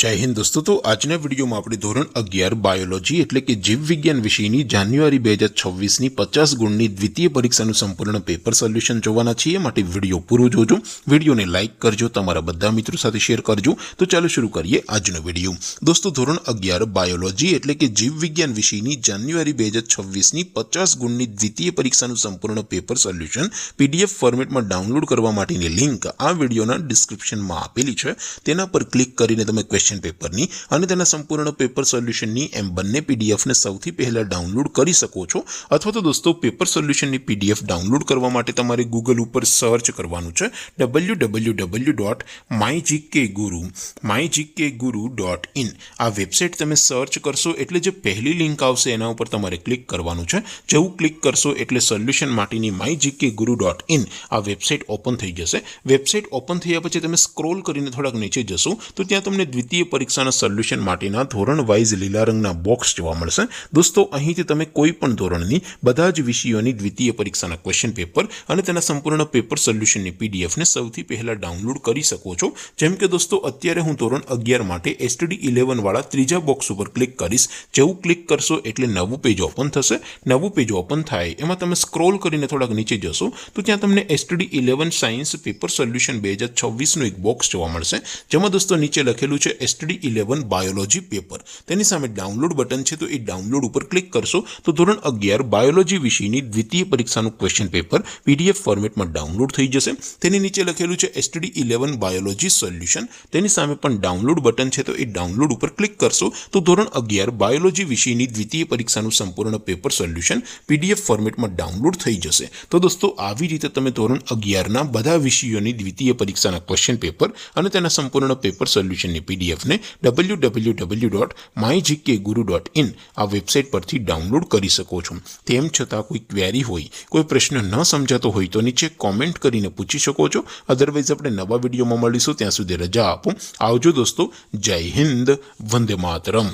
जय हिंद दोस्तों। तो आज वीडियो में આપણે ધોરણ 11 બાયોલોજી એટલે કે જીવ વિજ્ઞાન વિષયની જાન્યુઆરી 2026 ની 50 ગુણની દ્વિતીય પરીક્ષાનું સંપૂર્ણ પેપર સોલ્યુશન જોવાના છીએ। માટે વિડિયો પૂરો જોજો, વિડિયોને લાઈક કરજો, તમારા બધા મિત્રો સાથે શેર કરજો। તો ચાલો શરૂ કરીએ આજનો વિડિયો। દોસ્તો ધોરણ 11 બાયોલોજી એટલે કે જીવ વિજ્ઞાન વિષયની જાન્યુઆરી 2026 ની 50 ગુણની દ્વિતીય પરીક્ષાનું સંપૂર્ણ પેપર સોલ્યુશન પીડીએફ ફોર્મેટમાં ડાઉનલોડ કરવા માટેની લિંક આ વિડિયોના ડિસ્ક્રિપ્શનમાં આપેલી છે। તેના પર ક્લિક કરીને તમે क्वेश्चन पेपर नी અને તેના સંપૂર્ણ પેપર સોલ્યુશન ની એમ બંને પીડીએફ ને સૌથી પહેલા ડાઉનલોડ કરી શકો છો। અથવા તો દોસ્તો પેપર સોલ્યુશન ની પીડીએફ ડાઉનલોડ કરવા માટે તમારે ગૂગલ ઉપર સર્ચ કરવાનું છે www.mygkguru.in। આ વેબસાઇટ તમે સર્ચ કરશો એટલે જે પહેલી લિંક આવશે એના ઉપર તમારે ક્લિક કરવાનું છે। જેવું ક્લિક કરશો એટલે સોલ્યુશન માટેની mygkguru.in આ વેબસાઇટ ઓપન થઈ જશે। વેબસાઇટ ઓપન થયા પછી તમે સ્ક્રોલ કરીને થોડાક નીચે જશો તો ત્યાં તમને દ્વિતીય પરીક્ષાના સોલ્યુશન માટેના ધોરણ વાઇઝ લીલા રંગના બોક્સ જોવા મળશે। દોસ્તો અહીંથી તમે કોઈ પણ ધોરણની બધા જ વિષયોની દ્વિતીય પરીક્ષાના ક્વેશ્ચન પેપર અને તેના સંપૂર્ણ પેપર સોલ્યુશનની પીડીએફ ને સૌથી પહેલા ડાઉનલોડ કરી શકો છો। જેમ કે દોસ્તો અત્યારે હું ધોરણ 11 માટે STD 11 વાળા ત્રીજા બોક્સ ઉપર ક્લિક કરીશ। જેવું ક્લિક કરશો એટલે નવું પેજ ઓપન થશે। નવું પેજ ઓપન થાય એમાં તમે સ્ક્રોલ કરીને થોડાક નીચે જશો તો ત્યાં તમને STD 11 સાયન્સ પેપર સોલ્યુશન 2026 નું એક બોક્સ જોવા મળશે। જેમાં દોસ્તો નીચે લખેલું છે STD 11 બાયોલોજી પેપર। તેની સામે ડાઉનલોડ બટન છે તો એ ડાઉનલોડ ઉપર ક્લિક કરશો તો ધોરણ 11 બાયોલોજી વિષયની દ્વિતીય પરીક્ષાનું ક્વેશ્ચન પેપર પીડીએફ ફોર્મેટમાં ડાઉનલોડ થઈ જશે। તેની નીચે લખેલું છે STD 11 બાયોલોજી સોલ્યુશન। તેની સામે પણ ડાઉનલોડ બટન છે તો એ ડાઉનલોડ ઉપર ક્લિક કરશો તો ધોરણ 11 બાયોલોજી વિષયની દ્વિતીય પરીક્ષાનું સંપૂર્ણ પેપર સોલ્યુશન પીડીએફ ફોર્મેટમાં ડાઉનલોડ થઈ જશે। તો દોસ્તો આવી રીતે તમે ધોરણ 11 ના બધા વિષયોની દ્વિતીય પરીક્ષાના ક્વેશ્ચન પેપર અને તેના સંપૂર્ણ પેપર સોલ્યુશનની પીડીએફ ને www.mygkguru.in આ વેબસાઇટ પરથી ડાઉનલોડ કરી શકો છો। તેમ છતાં કોઈ ક્વેરી હોય, કોઈ પ્રશ્ન ન સમજાતો હોય તો નીચે કોમેન્ટ કરીને પૂછી શકો છો। અધરવાઇઝ આપણે નવા વિડીયોમાં મળીશું, ત્યાં સુધી રજા આપો। આવજો દોસ્તો। જય હિન્દ, વંદે માતરમ।